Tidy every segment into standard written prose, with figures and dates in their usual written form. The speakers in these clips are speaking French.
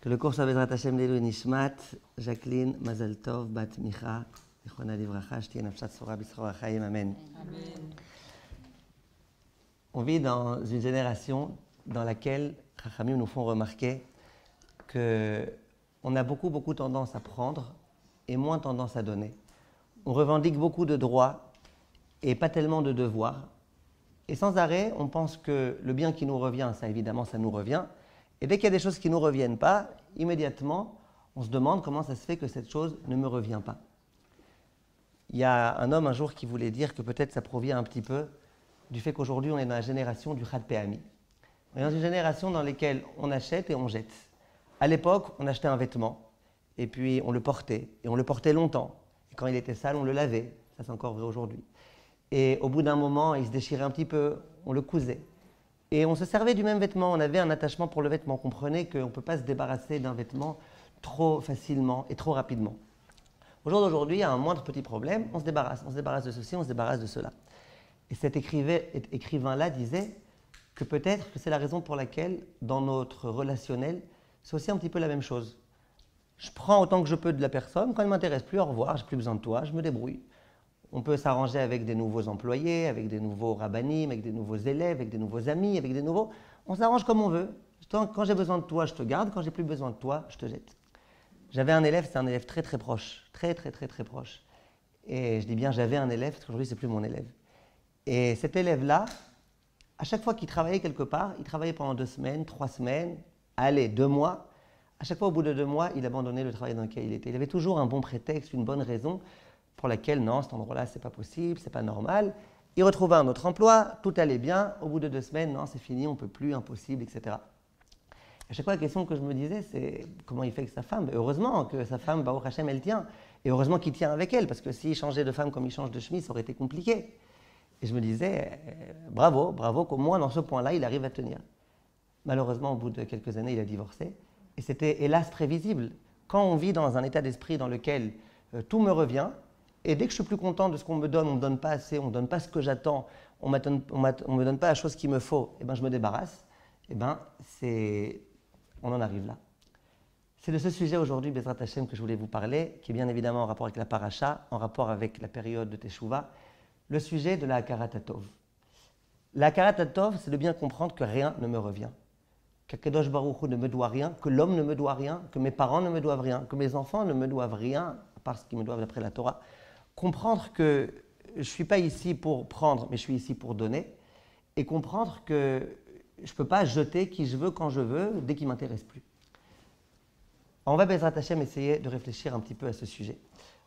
Que le cours soit Bezrat Hashem Leilu Nishmat, Jacqueline Mazal Tov, Bat Micha, Zichronah Livracha, Shtiye Nafshat Sora B'Sror HaChaim, Amen. On vit dans une génération dans laquelle Chachamim nous font remarquer qu'on a beaucoup tendance à prendre et moins tendance à donner. On revendique beaucoup de droits et pas tellement de devoirs. Et sans arrêt, on pense que le bien qui nous revient, ça évidemment, ça nous revient. Et dès qu'il y a des choses qui ne nous reviennent pas, immédiatement, on se demande comment ça se fait que cette chose ne me revient pas. Il y a un homme un jour qui voulait dire que peut-être ça provient un petit peu du fait qu'aujourd'hui on est dans la génération du Chad Pe'ami. On est dans une génération dans laquelle on achète et on jette. À l'époque, on achetait un vêtement et puis on le portait longtemps. Et quand il était sale, on le lavait. Ça, c'est encore vrai aujourd'hui. Et au bout d'un moment, il se déchirait un petit peu, on le cousait. Et on se servait du même vêtement, on avait un attachement pour le vêtement. On comprenait qu'on ne peut pas se débarrasser d'un vêtement trop facilement et trop rapidement. Au jour d'aujourd'hui, il y a un moindre petit problème, on se débarrasse de ceci, on se débarrasse de cela. Et cet écrivain-là disait que peut-être que c'est la raison pour laquelle, dans notre relationnel, c'est aussi un petit peu la même chose. Je prends autant que je peux de la personne, quand elle ne m'intéresse plus, au revoir, je n'ai plus besoin de toi, je me débrouille. On peut s'arranger avec des nouveaux employés, avec des nouveaux rabbanim, avec des nouveaux élèves, avec des nouveaux amis, avec des nouveaux... On s'arrange comme on veut. Quand j'ai besoin de toi, je te garde. Quand j'ai plus besoin de toi, je te jette. J'avais un élève, c'est un élève très proche. Très proche. Et je dis bien j'avais un élève, parce qu'aujourd'hui, ce n'est plus mon élève. Et cet élève-là, à chaque fois qu'il travaillait quelque part, il travaillait pendant 2 semaines, 3 semaines, allez, 2 mois. À chaque fois, au bout de 2 mois, il abandonnait le travail dans lequel il était. Il avait toujours un bon prétexte, une bonne raison pour laquelle, non, cet endroit-là, c'est pas possible, c'est pas normal. Il retrouvait un autre emploi, tout allait bien. Au bout de 2 semaines, non, c'est fini, on peut plus, impossible, etc. À chaque fois, la question que je me disais, c'est comment il fait avec sa femme. Heureusement que sa femme, Baruch Hashem, elle tient. Et heureusement qu'il tient avec elle, parce que s'il changeait de femme comme il change de chemise, ça aurait été compliqué. Et je me disais, bravo qu'au moins dans ce point-là, il arrive à tenir. Malheureusement, au bout de quelques années, il a divorcé. Et c'était hélas prévisible. Quand on vit dans un état d'esprit dans lequel tout me revient, et dès que je suis plus content de ce qu'on me donne pas assez, on ne me donne pas ce que j'attends, on ne me donne pas la chose qu'il me faut, et ben je me débarrasse, et ben on en arrive là. C'est de ce sujet aujourd'hui, Bezrat Hashem, que je voulais vous parler, qui est bien évidemment en rapport avec la paracha, en rapport avec la période de Teshuvah, le sujet de la Hakarat HaTov. La Hakarat HaTov, c'est de bien comprendre que rien ne me revient. Qu'Akadosh Baruch Hu ne me doit rien, que l'homme ne me doit rien, que mes parents ne me doivent rien, que mes enfants ne me doivent rien, parce qu'ils me doivent d'après la Torah. Comprendre que je ne suis pas ici pour prendre, mais je suis ici pour donner. Et comprendre que je ne peux pas jeter qui je veux, quand je veux, dès qu'il ne m'intéresse plus. On va, Bezrat Hashem, essayer de réfléchir un petit peu à ce sujet.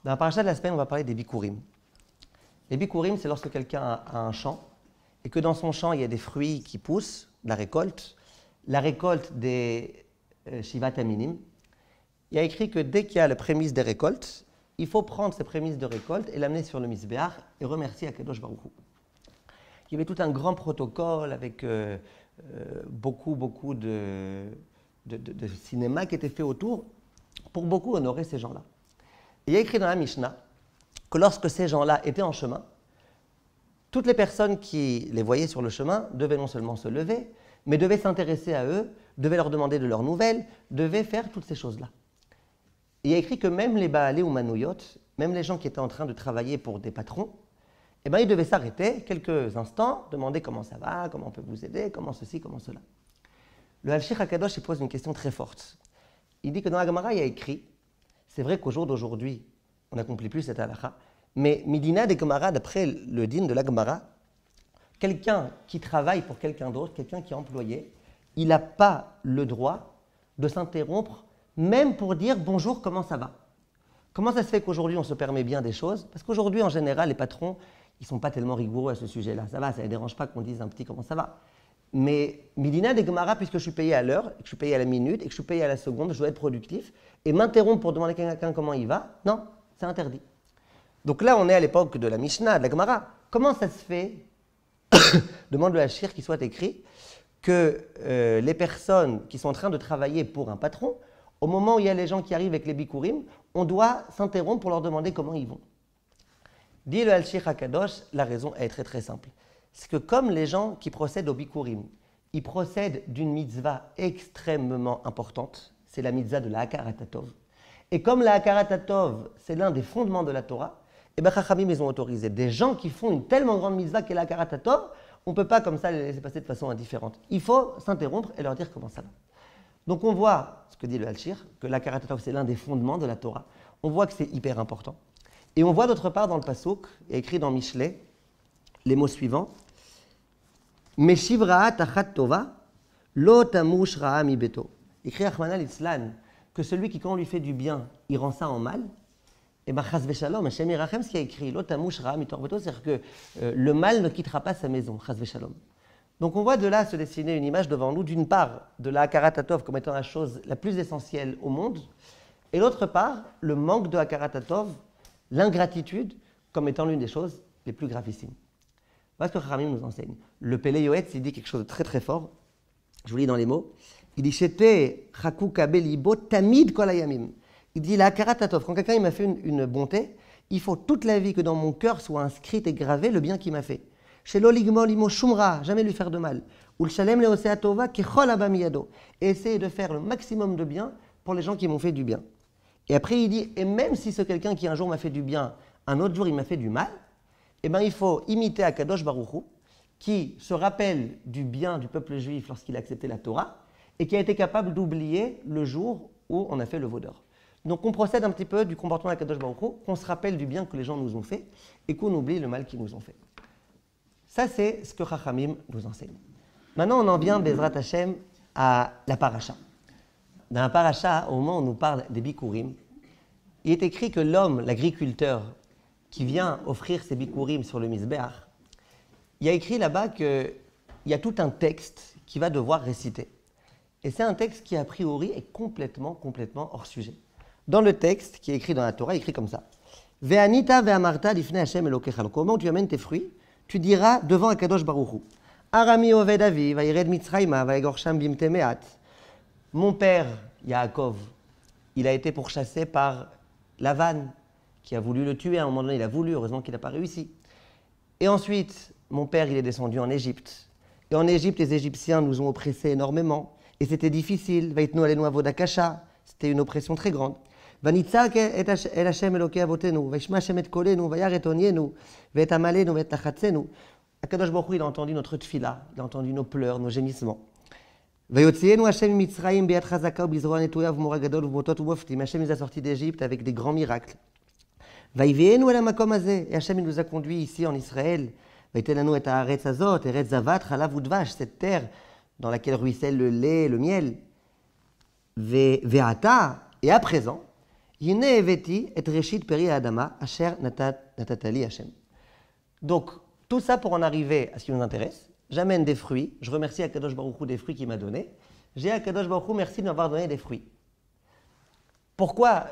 Dans la paracha de la semaine, on va parler des bikurim. Les bikurim, c'est lorsque quelqu'un a un champ, et que dans son champ, il y a des fruits qui poussent, la récolte des Shivat Aminim. Il y a écrit que dès qu'il y a la prémisse des récoltes, il faut prendre ces prémices de récolte et l'amener sur le Mizbeach et remercier Akadosh Baruch Hu. Il y avait tout un grand protocole avec beaucoup de cinéma qui était fait autour pour beaucoup honorer ces gens-là. Il y a écrit dans la Mishnah que lorsque ces gens-là étaient en chemin, toutes les personnes qui les voyaient sur le chemin devaient non seulement se lever, mais devaient s'intéresser à eux, devaient leur demander de leurs nouvelles, devaient faire toutes ces choses-là. Il y a écrit que même les Baalé ou Manouyot, même les gens qui étaient en train de travailler pour des patrons, eh ben, ils devaient s'arrêter quelques instants, demander comment ça va, comment on peut vous aider, comment ceci, comment cela. Le Alshich HaKadosh pose une question très forte. Il dit que dans la Gemara, il y a écrit, c'est vrai qu'au jour d'aujourd'hui, on n'accomplit plus cette halakha, mais Midina des Gemara, d'après le din de la Gemara, quelqu'un qui travaille pour quelqu'un d'autre, quelqu'un qui est employé, il n'a pas le droit de s'interrompre même pour dire « bonjour, comment ça va ?» Comment ça se fait qu'aujourd'hui on se permet bien des choses? Parce qu'aujourd'hui, en général, les patrons, ils ne sont pas tellement rigoureux à ce sujet-là. Ça va, ça ne les dérange pas qu'on dise un petit « comment ça va ?» Mais Midina des Gemara, puisque je suis payé à l'heure, que je suis payé à la minute, et que je suis payé à la seconde, je dois être productif, et m'interrompre pour demander à quelqu'un comment il va, non, c'est interdit. Donc là, on est à l'époque de la Mishnah, de la Gemara. Comment ça se fait, demande le Hachir, qu'il soit écrit, que les personnes qui sont en train de travailler pour un patron, au moment où il y a les gens qui arrivent avec les bikurim, on doit s'interrompre pour leur demander comment ils vont. Dit le Alshich HaKadosh, la raison est très simple. C'est que comme les gens qui procèdent au bikurim, ils procèdent d'une mitzvah extrêmement importante, c'est la mitzvah de la Hakarat HaTov. Et comme la Hakarat HaTov, c'est l'un des fondements de la Torah, et bien Chachamim, ils ont autorisé des gens qui font une tellement grande mitzvah qu'est la Hakarat HaTov, on ne peut pas comme ça les laisser passer de façon indifférente. Il faut s'interrompre et leur dire comment ça va. Donc on voit, ce que dit le Alshir, que la Hakarat HaTov, c'est l'un des fondements de la Torah. On voit que c'est hyper important. Et on voit d'autre part dans le Pasuk, écrit dans Mishlei, les mots suivants. Meshiv ra'a tachat tova, lo tamush ra'a mi beto. Écrit Rachmana litzlan, que celui qui, quand on lui fait du bien, il rend ça en mal, et bien, chas v'shalom, Hashem Yirachem, ce qui a écrit, lo tamush ra'a mi torbeto, c'est-à-dire que le mal ne quittera pas sa maison, chas v'shalom. Donc on voit de là se dessiner une image devant nous, d'une part, de la Hakarat HaTov comme étant la chose la plus essentielle au monde, et d'autre part, le manque de Hakarat HaTov, l'ingratitude, comme étant l'une des choses les plus gravissimes. Voilà ce que Chachamim nous enseigne. Le Pélé Yoetz, il dit quelque chose de très très fort. Je vous lis dans les mots. Il dit Shete chaku kabel libo tamid kol hayamim. Il dit la Hakarat HaTov. Quand quelqu'un m'a fait une bonté, il faut toute la vie que dans mon cœur soit inscrite et gravé le bien qu'il m'a fait. Shelo ligmol imo shumra, jamais lui faire de mal. Ul shalem leosea tova kechol haba miyado. Et essayer de faire le maximum de bien pour les gens qui m'ont fait du bien. Et après il dit, et même si c'est quelqu'un qui un jour m'a fait du bien, un autre jour il m'a fait du mal, eh bien il faut imiter Akadosh Baruch Hu, qui se rappelle du bien du peuple juif lorsqu'il a accepté la Torah, et qui a été capable d'oublier le jour où on a fait le veau d'or. Donc on procède un petit peu du comportement d'Akadosh Baruch Hu, qu'on se rappelle du bien que les gens nous ont fait, et qu'on oublie le mal qu'ils nous ont fait. Ça c'est ce que Chachamim nous enseigne. Maintenant on en vient, Bezrat Hashem, à la paracha. Dans la paracha, au moment où on nous parle des bikurim, il est écrit que l'homme, l'agriculteur, qui vient offrir ses bikurim sur le Mizbeach, il y a écrit là-bas qu'il y a tout un texte qu'il va devoir réciter. Et c'est un texte qui, a priori, est complètement hors sujet. Dans le texte qui est écrit dans la Torah, il est écrit comme ça. Ve'anita ve'amarta lifnei Hashem Elokecha. Donc, au moment où tu amènes tes fruits, tu diras devant Akadosh Baruch Hu, Arami oved avi, vayired mitzrayma, vayegorsham bimte me'at. Mon père, Yaakov, il a été pourchassé par Lavan, qui a voulu le tuer. À un moment donné, il a voulu, heureusement qu'il n'a pas réussi. Et ensuite, mon père, il est descendu en Égypte. Et en Égypte, les Égyptiens nous ont oppressés énormément. Et c'était difficile. Vaitnu alenu avodakasha. C'était une oppression très grande. Vanitzak el Hashem Elokei avotenu. Vaishma Hashem et kolenu. Vayar et onienu. Veit amalenu. Veit tachatzenu. Akadosh Baruch Hu, il a entendu notre tfila. Il a entendu nos pleurs, nos gémissements. Vayotzienu Hashem mitzrayim beyad chazaka ubizroa netuya v'mora gadol v'motot u'moftim. Hashem nous a sortis d'Égypte avec des grands miracles. Vayvienu el hamakom hazeh. Et Hashem nous a conduits ici en Israël. Vaïtelanu et haaretz hazot, eretz zavat, chalav u'dvash, cette terre dans laquelle ruisselle le lait et le miel. Ve'ata, et à présent, yine eveti et reshit peri adama, asher natatali Hashem. Donc, tout ça pour en arriver à ce qui nous intéresse. J'amène des fruits. Je remercie Akadosh Baruch Hu des fruits qu'il m'a donnés. J'ai Akadosh Baruch Hu, merci de m'avoir donné des fruits. Pourquoi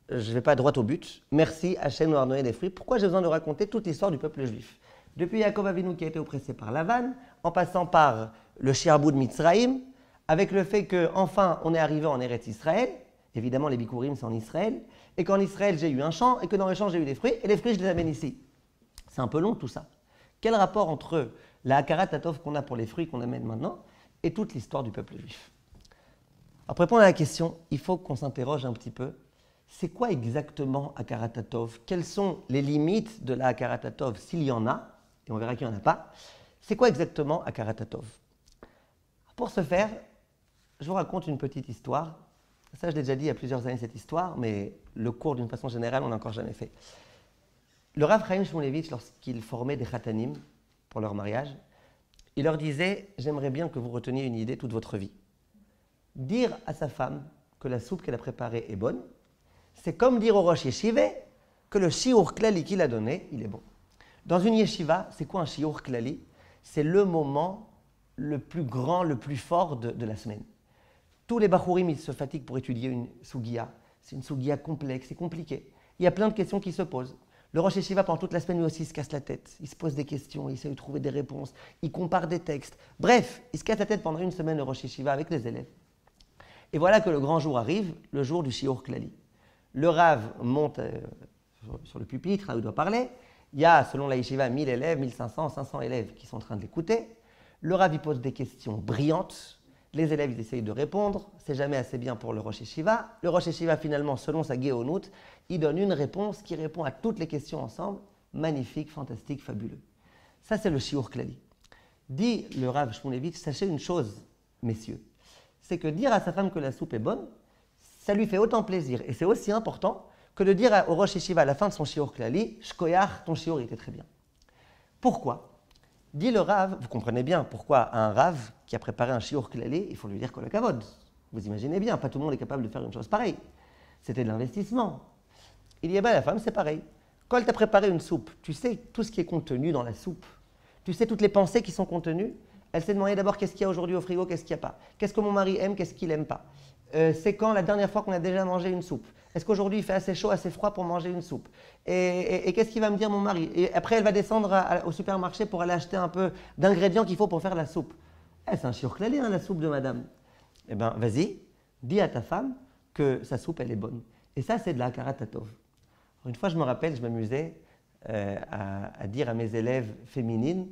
je ne vais pas droit au but? Merci Hashem de m'avoir donné des fruits. Pourquoi j'ai besoin de raconter toute l'histoire du peuple juif? Depuis Yaakov Avinu qui a été oppressé par Lavan, en passant par le Shiarbou de Mitzraïm, avec le fait qu'enfin on est arrivé en Eretz Israël. Évidemment, les Bikurim c'est en Israël. Et qu'en Israël j'ai eu un champ et que dans le champ j'ai eu des fruits. Et les fruits je les amène ici. C'est un peu long tout ça. Quel rapport entre la Hakarat HaTov qu'on a pour les fruits qu'on amène maintenant et toute l'histoire du peuple juif? Alors pour répondre à la question, il faut qu'on s'interroge un petit peu. C'est quoi exactement Hakarat HaTov? Quelles sont les limites de la Hakarat HaTov s'il y en a? Et on verra qu'il n'y en a pas. C'est quoi exactement Hakarat HaTov? Pour ce faire, je vous raconte une petite histoire. Ça, je l'ai déjà dit il y a plusieurs années, cette histoire, mais le cours, d'une façon générale, on n'a encore jamais fait. Le Rav Chaim Shmulevitch, lorsqu'il formait des khatanim pour leur mariage, il leur disait « J'aimerais bien que vous reteniez une idée toute votre vie. Dire à sa femme que la soupe qu'elle a préparée est bonne, c'est comme dire au Rosh Yeshiva que le shiur klali qu'il a donné, il est bon. » Dans une yeshiva, c'est quoi un shiur klali? C'est le moment le plus grand, le plus fort de la semaine. Tous les bachurim, ils se fatiguent pour étudier une sugiya. C'est une sugiya complexe, c'est compliqué. Il y a plein de questions qui se posent. Le Rosh Yeshiva, pendant toute la semaine, lui aussi, il se casse la tête. Il se pose des questions, il essaie de trouver des réponses, il compare des textes. Bref, il se casse la tête pendant une semaine, le Rosh Yeshiva, avec les élèves. Et voilà que le grand jour arrive, le jour du shiur klali. Le Rav monte sur le pupitre, là où il doit parler. Il y a, selon la yeshiva, 1000 élèves, 1500, 500 élèves qui sont en train de l'écouter. Le Rav, il pose des questions brillantes. Les élèves ils essayent de répondre, c'est jamais assez bien pour le Rosh Yeshiva. Le Rosh Yeshiva, finalement, selon sa Géonout, il donne une réponse qui répond à toutes les questions ensemble. Magnifique, fantastique, fabuleux. Ça, c'est le Shiur Klali. Dit le Rav Shmulevitch, sachez une chose, messieurs, c'est que dire à sa femme que la soupe est bonne, ça lui fait autant plaisir et c'est aussi important que de dire au Rosh Yeshiva à la fin de son Shiur Klali, Shkoyach, ton Shiur était très bien. Pourquoi? Dit le Rav, vous comprenez bien pourquoi un Rav qui a préparé un Shiur Klali, il faut lui dire Kol HaKavod. Vous imaginez bien, pas tout le monde est capable de faire une chose pareille. C'était de l'investissement. Il dit, la femme, c'est pareil. Quand elle t'a préparé une soupe, tu sais tout ce qui est contenu dans la soupe. Tu sais toutes les pensées qui sont contenues. Elle s'est demandé d'abord qu'est-ce qu'il y a aujourd'hui au frigo, qu'est-ce qu'il n'y a pas. Qu'est-ce que mon mari aime, qu'est-ce qu'il n'aime pas. C'est quand la dernière fois qu'on a déjà mangé une soupe. Est-ce qu'aujourd'hui il fait assez chaud, assez froid pour manger une soupe? Et qu'est-ce qu'il va me dire mon mari? Et après elle va descendre au supermarché pour aller acheter un peu d'ingrédients qu'il faut pour faire la soupe. C'est un shiur klali, la soupe de madame. Eh bien, vas-y, dis à ta femme que sa soupe, elle est bonne. Et ça, c'est de la hakarat hatov. Une fois, je me rappelle, je m'amusais à dire à mes élèves féminines,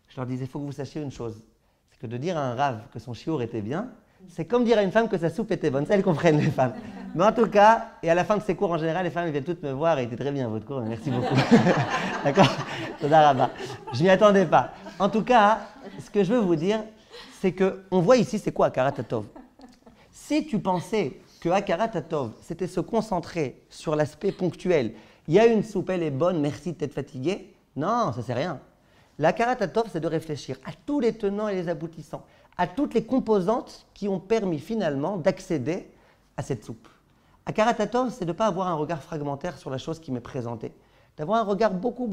je leur disais, il faut que vous sachiez une chose, c'est que de dire à un rave que son shiur était bien, c'est comme dire à une femme que sa soupe était bonne. Ça, elles comprennent, les femmes. Mais en tout cas, et à la fin de ces cours, en général, les femmes viennent toutes me voir et était très bien votre cours, merci beaucoup. D'accord? Toda rabba. Je m'y attendais pas. En tout cas, ce que je veux vous dire, c'est qu'on voit ici, c'est quoi hakarat hatov? Si tu pensais que hakarat hatov, c'était se concentrer sur l'aspect ponctuel, il y a une soupe, elle est bonne, merci de t'être fatigué. Non, ça c'est rien. La hakarat hatov, c'est de réfléchir à tous les tenants et les aboutissants, à toutes les composantes qui ont permis finalement d'accéder à cette soupe. Hakarat hatov, c'est de ne pas avoir un regard fragmentaire sur la chose qui m'est présentée, d'avoir un regard beaucoup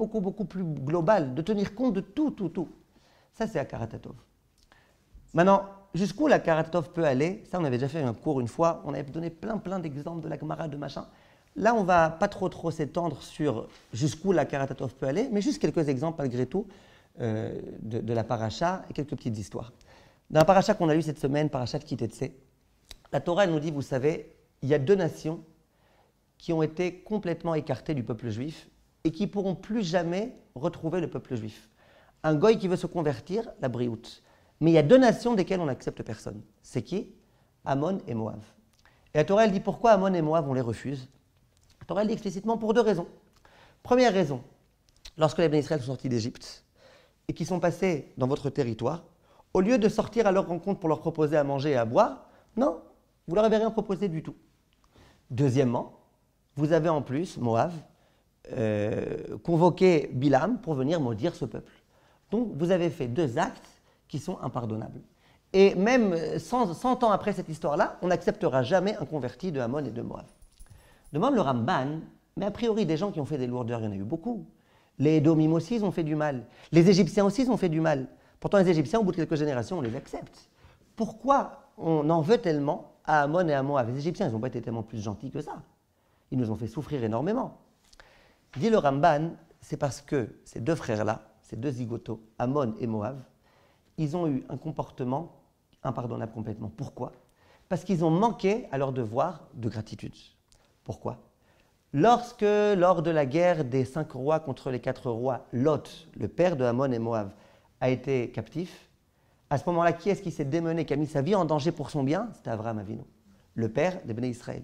plus global, de tenir compte de tout. Ça, c'est hakarat hatov. Maintenant, jusqu'où la hakarat hatov peut aller, ça on avait déjà fait un cours une fois, on avait donné plein d'exemples de la Gemara, de machin. Là, on ne va pas trop s'étendre sur jusqu'où la hakarat hatov peut aller, mais juste quelques exemples malgré tout de la paracha et quelques petites histoires. Dans la paracha qu'on a lu cette semaine, paracha de Ki Tetse, la Torah elle nous dit, vous savez, il y a 2 nations qui ont été complètement écartées du peuple juif et qui ne pourront plus jamais retrouver le peuple juif. Un goy qui veut se convertir, la Briout. Mais il y a 2 nations desquelles on n'accepte personne. C'est qui? Ammon et Moab. Et la Torah elle dit pourquoi Ammon et Moab on les refuse? La Torah elle dit explicitement pour 2 raisons. Première raison, lorsque les Bénis Israël sont sortis d'Égypte et qu'ils sont passés dans votre territoire, au lieu de sortir à leur rencontre pour leur proposer à manger et à boire, non, vous leur avez rien proposé du tout. Deuxièmement, vous avez en plus, Moab, convoqué Bilam pour venir maudire ce peuple. Donc vous avez fait 2 actes qui sont impardonnables. Et même 100 ans après cette histoire-là, on n'acceptera jamais un converti de Ammon et de Moab. De même le Ramban, mais a priori des gens qui ont fait des lourdeurs, il y en a eu beaucoup. Les Édomim aussi, ils ont fait du mal. Les Égyptiens aussi, ils ont fait du mal. Pourtant les Égyptiens, au bout de quelques générations, on les accepte. Pourquoi on en veut tellement à Ammon et à Moab? Les Égyptiens, ils n'ont pas été tellement plus gentils que ça. Ils nous ont fait souffrir énormément. Dit le Ramban, c'est parce que ces 2 frères-là, ces 2 zigotos, Ammon et Moab, ils ont eu un comportement impardonnable complètement. Pourquoi? Parce qu'ils ont manqué à leur devoir de gratitude. Pourquoi? Lorsque, lors de la guerre des 5 rois contre les 4 rois, Lot, le père de Ammon et Moab, a été captif, à ce moment-là, qui est-ce qui s'est démené, qui a mis sa vie en danger pour son bien? C'était Avraham Avinu, le père des Béné Israël.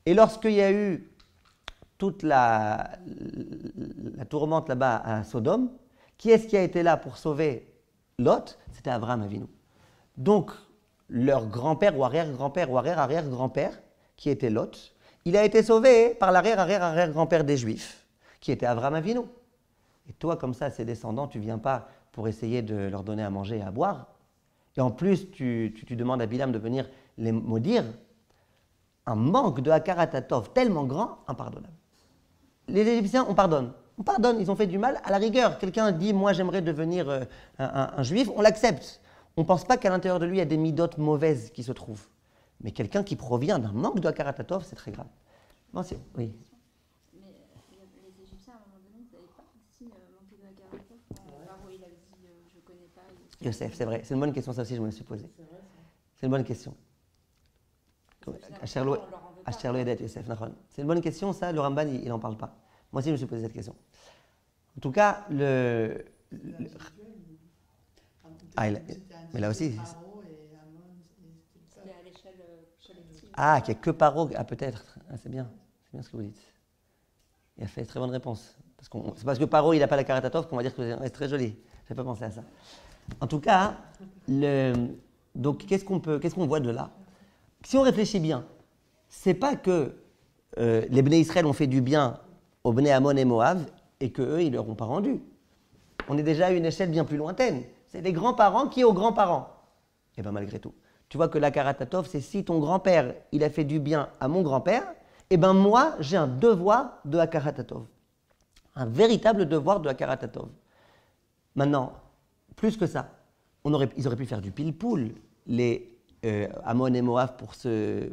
Et lorsqu'il y a eu toute la tourmente là-bas à Sodome, qui est-ce qui a été là pour sauver Lot? C'était Avraham Avinu. Donc, leur grand-père ou arrière-grand-père ou arrière-arrière-grand-père, qui était Lot, il a été sauvé par l'arrière-arrière-arrière-grand-père des Juifs, qui était Avraham Avinu. Et toi, comme ça, ses descendants, tu ne viens pas pour essayer de leur donner à manger et à boire. Et en plus, tu demandes à Bilam de venir les maudire. Un manque de hakarat hatov tellement grand, impardonnable. Les Égyptiens, on pardonne. On pardonne, ils ont fait du mal. À la rigueur, quelqu'un dit, moi j'aimerais devenir un juif, on l'accepte. On ne pense pas qu'à l'intérieur de lui, il y a des midotes mauvaises qui se trouvent. Mais quelqu'un qui provient d'un manque de hakarat hatov, c'est très grave. Bon, oui. Mais les Égyptiens, à un moment donné, ils n'avaient pas aussi manqué de hakarat hatov. Pharaon, il avait dit, je ne connais pas. Yosef, c'est vrai. C'est une bonne question, ça aussi, je me suis posée. C'est une bonne question. Asherlo Edet Yosef, c'est une bonne question, ça, le Ramban, il n'en parle pas. Moi aussi, je me suis posé cette question. En tout cas, mais là aussi, Ah, qu'il n'y a que Paro. Ah, peut-être. Ah, c'est bien ce que vous dites. Il a fait très bonne réponse. C'est parce que Paro, il n'a pas la Karatatov qu'on va dire que c'est très joli. Je n'avais pas pensé à ça. En tout cas, donc qu'est-ce qu'on voit de là? Si on réfléchit bien, c'est pas que les Bnei Israël ont fait du bien aux Bnei Ammon et Moab et qu'eux, ils ne leur ont pas rendu. On est déjà à une échelle bien plus lointaine. C'est les grands-parents qui aux grands-parents. Et bien malgré tout, tu vois que la Karatatov, c'est si ton grand-père, il a fait du bien à mon grand-père, et bien moi, j'ai un devoir de la Karatatov. Un véritable devoir de la Karatatov. Maintenant, plus que ça, ils auraient pu faire du pile-poule, les Ammon et Moab, pour se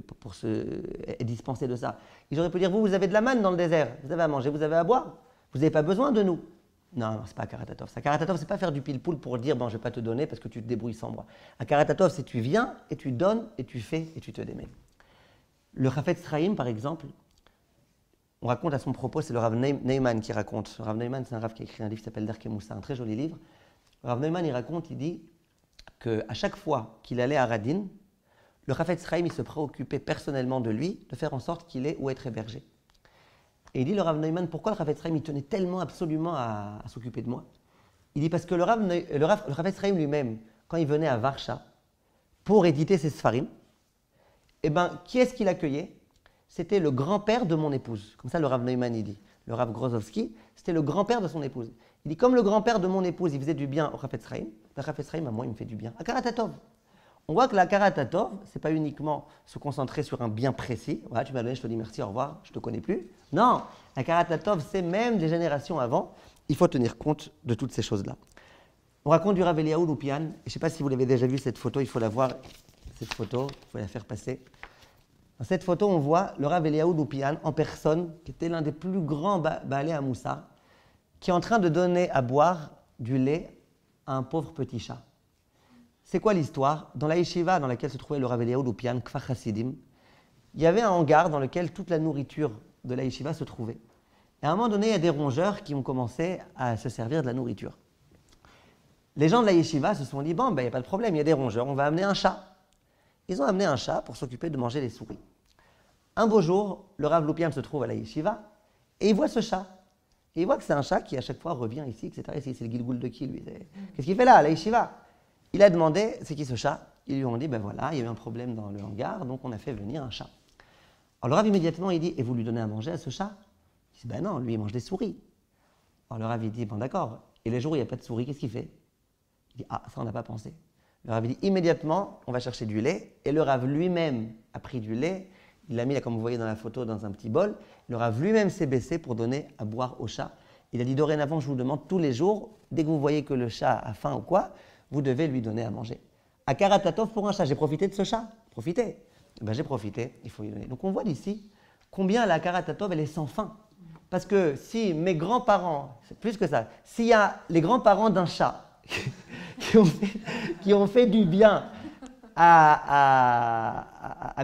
dispenser de ça. Ils auraient pu dire, vous avez de la manne dans le désert, vous avez à manger, vous avez à boire, vous n'avez pas besoin de nous. Non, c'est pas Karatatov. Ça, Karatatov, c'est pas faire du pile-poule pour dire, bon, je vais pas te donner parce que tu te débrouilles sans moi. À Karatatov, c'est tu viens et tu donnes et tu fais et tu te démènes. Le Chafetz Chaim, par exemple, on raconte à son propos, c'est le Rav Neiman qui raconte. Le Rav Neiman, c'est un Rav qui a écrit un livre qui s'appelle Derke Moussa, un très joli livre. Le Rav Neiman, il raconte, il dit qu'à chaque fois qu'il allait à Radin, le Chafetz Chaim, il se préoccupait personnellement de lui, de faire en sorte qu'il ait où être hébergé. Et il dit, le Rav Neiman, pourquoi le Chafetz Chaim, il tenait tellement absolument à s'occuper de moi? Il dit, parce que le Chafetz Chaim lui-même, quand il venait à Varsha pour éditer ses Sfarim, eh ben, qui est-ce qu'il accueillait? C'était le grand-père de mon épouse. Comme ça, le Rav Neiman, il dit. Le Rav Grozovski, c'était le grand-père de son épouse. Il dit, comme le grand-père de mon épouse, il faisait du bien au Chafetz Chaim, le Chafetz Chaim, à moi, il me fait du bien. À Karatatov. On voit que la Karatatov, ce n'est pas uniquement se concentrer sur un bien précis. Voilà, tu m'as donné, je te dis merci, au revoir, je ne te connais plus. Non, la Karatatov, c'est même des générations avant. Il faut tenir compte de toutes ces choses-là. On raconte du Rav Eliyahu Loupian. Je ne sais pas si vous l'avez déjà vu, cette photo, il faut la voir. Cette photo, il faut la faire passer. Dans cette photo, on voit le Rav Eliyahu Loupian en personne, qui était l'un des plus grands Baalei Moussar, qui est en train de donner à boire du lait à un pauvre petit chat. C'est quoi l'histoire? Dans la yeshiva dans laquelle se trouvait le Rav Eliyahu Loupian, Kfar Hasidim, il y avait un hangar dans lequel toute la nourriture de la yeshiva se trouvait. Et à un moment donné, il y a des rongeurs qui ont commencé à se servir de la nourriture. Les gens de la yeshiva se sont dit, bon, il n'y a pas de problème, il y a des rongeurs, on va amener un chat. Ils ont amené un chat pour s'occuper de manger les souris. Un beau jour, le Rav Loupian se trouve à la yeshiva et il voit ce chat. Et il voit que c'est un chat qui à chaque fois revient ici, etc. Ici, c'est le Gilgoul de qui, lui? Qu'est-ce qu'il fait là, à la yeshiva? Il a demandé, c'est qui ce chat? Ils lui ont dit, ben voilà, il y a eu un problème dans le hangar, donc on a fait venir un chat. Alors le Rav immédiatement, il dit, et vous lui donnez à manger à ce chat? Il dit, ben non, lui il mange des souris. Alors le Rav il dit, bon d'accord, et les jours où il n'y a pas de souris, qu'est-ce qu'il fait? Il dit, ah, ça on n'a pas pensé. Le Rav dit, immédiatement, on va chercher du lait, et le Rav lui-même a pris du lait, il l'a mis, là, comme vous voyez dans la photo, dans un petit bol. Le Rav lui-même s'est baissé pour donner à boire au chat. Il a dit, dorénavant, je vous demande tous les jours, dès que vous voyez que le chat a faim ou quoi, vous devez lui donner à manger. À Karatatov pour un chat, j'ai profité de ce chat. Profitez. Ben, j'ai profité, il faut lui donner. Donc on voit d'ici combien la Karatatov, elle est sans fin. Parce que si mes grands-parents, c'est plus que ça, s'il y a les grands-parents d'un chat qui ont fait du bien à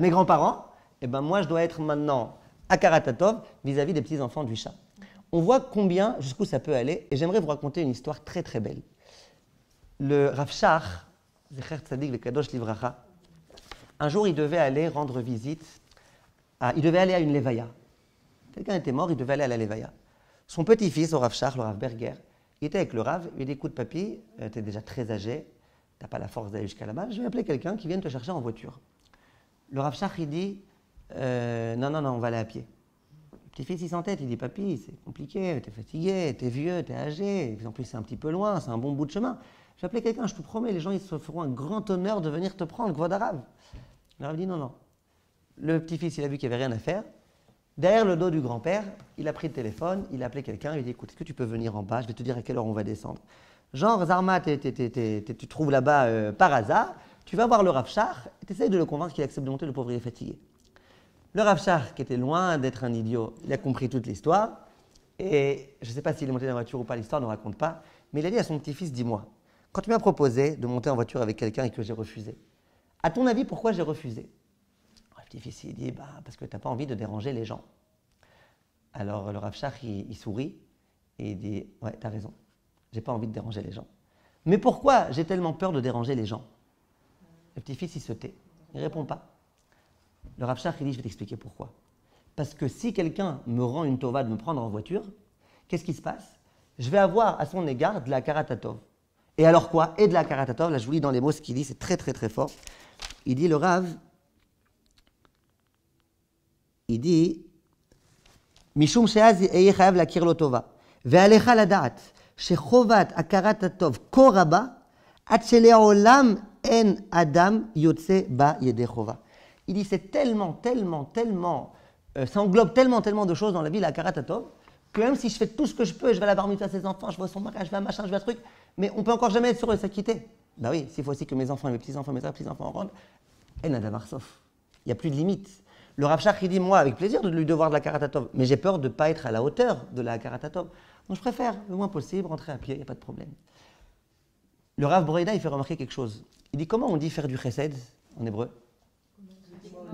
mes grands-parents, eh ben moi je dois être maintenant à Karatatov vis-à-vis des petits-enfants du chat. On voit combien, jusqu'où ça peut aller, et j'aimerais vous raconter une histoire très très belle. Le Rav Shach, Zecher Tzadik Vekadosh Livracha, un jour il devait aller rendre visite, il devait aller à une levaya. Quelqu'un était mort, il devait aller à la levaya. Son petit-fils, au Rav Shach, le Rav Berger, il était avec le Rav, il dit, écoute papy, tu es déjà très âgé, tu n'as pas la force d'aller jusqu'à là-bas, je vais appeler quelqu'un qui vienne te chercher en voiture. Le Rav Shach, il dit, non, on va aller à pied. Le petit-fils, il s'entête, il dit, papy, c'est compliqué, tu es fatigué, tu es vieux, tu es âgé, en plus c'est un petit peu loin, c'est un bon bout de chemin. Je vais appeler quelqu'un, je te promets, les gens ils se feront un grand honneur de venir te prendre, Kvod Arav. Le Rav dit, non. Le petit-fils, il a vu qu'il n'y avait rien à faire. Derrière le dos du grand-père, il a pris le téléphone, il a appelé quelqu'un, il lui a dit, écoute, est-ce que tu peux venir en bas, je vais te dire à quelle heure on va descendre. Genre, Zarma, tu te trouves là-bas par hasard, tu vas voir le Rav Shach, et tu essayes de le convaincre qu'il accepte de monter, le pauvre il est fatigué. Le Rav Shach, qui était loin d'être un idiot, il a compris toute l'histoire, et je ne sais pas s'il est monté dans la voiture ou pas, l'histoire ne raconte pas, mais il a dit à son petit-fils, dis-moi, quand tu m'as proposé de monter en voiture avec quelqu'un et que j'ai refusé, à ton avis, pourquoi j'ai refusé? Le petit-fils, il dit, parce que tu n'as pas envie de déranger les gens. Alors le Rav Shach, il sourit et il dit, ouais, tu as raison, j'ai pas envie de déranger les gens. Mais pourquoi j'ai tellement peur de déranger les gens? Le petit-fils, il se tait, il ne répond pas. Le Rav Shach, il dit, je vais t'expliquer pourquoi. Parce que si quelqu'un me rend une tova de me prendre en voiture, qu'est-ce qui se passe? Je vais avoir à son égard de la karatatov. Et alors quoi? Et de la karatatov, là je vous lis dans les mots ce qu'il dit, c'est très très très fort. Il dit, le Rav, il dit, Mishum she'az eye chayav lakir lo tova, ve'alecha lada'at, shechovat akarat hatov כה רבה, עד שלעולם אין אדם יוצא בה ידי חובה. Il dit, c'est tellement, ça englobe tellement de choses dans la vie, la akarat hatov, que même si je fais tout ce que je peux, je vais à la bar mitzvah à ses enfants, je vois son mariage, je vais à machin, je vais à truc, mais on peut encore jamais être sûr de s'acquitter. Ben oui, s'il faut aussi que mes enfants et mes petits-enfants, mes petits-enfants rentrent, en a davar sof. Il n'y a plus de limite. Le Rav Shach, il dit, moi, avec plaisir de lui devoir de la karatatov, mais j'ai peur de ne pas être à la hauteur de la karatatov. Donc je préfère, le moins possible, rentrer à pied, il n'y a pas de problème. Le Rav Broida, il fait remarquer quelque chose. Il dit, comment on dit faire du chesed en hébreu?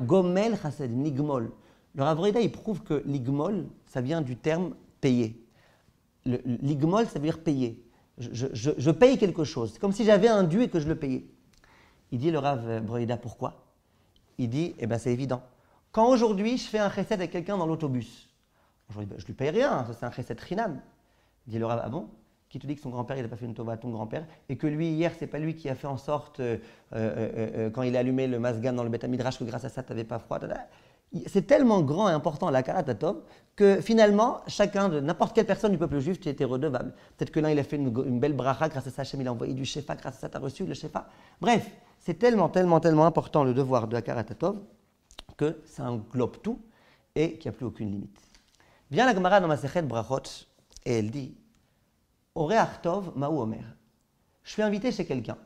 Gomel chesed, ligmol. Le Rav Broida, il prouve que ligmol, ça vient du terme payer. Ligmol, ça veut dire payer. Je paye quelque chose. C'est comme si j'avais un dû et que je le payais. Il dit, le Rav Broida, pourquoi? Il dit, eh bien c'est évident. Quand aujourd'hui je fais un chesed avec quelqu'un dans l'autobus, aujourd'hui, je lui paye rien, ça c'est un chesed chinam. Dit le Rav, ah bon? Qui te dit que son grand-père il n'a pas fait une tova à ton grand-père et que lui hier c'est pas lui qui a fait en sorte quand il a allumé le masgan dans le Beth Midrash que grâce à ça tu n'avais pas froid. C'est tellement grand et important la karatatov que finalement chacun de n'importe quelle personne du peuple juif tu étais redevable. Peut-être que l'un il a fait une belle bracha grâce à ça Hachem il a envoyé du shefa grâce à ça tu as reçu le shefa. Bref, c'est tellement important le devoir de la karatatov que ça englobe tout et qu'il n'y a plus aucune limite. Vient la Gemara dans Masechet Brachot et elle dit Oreach tov ma'u omer. Je suis invité chez quelqu'un.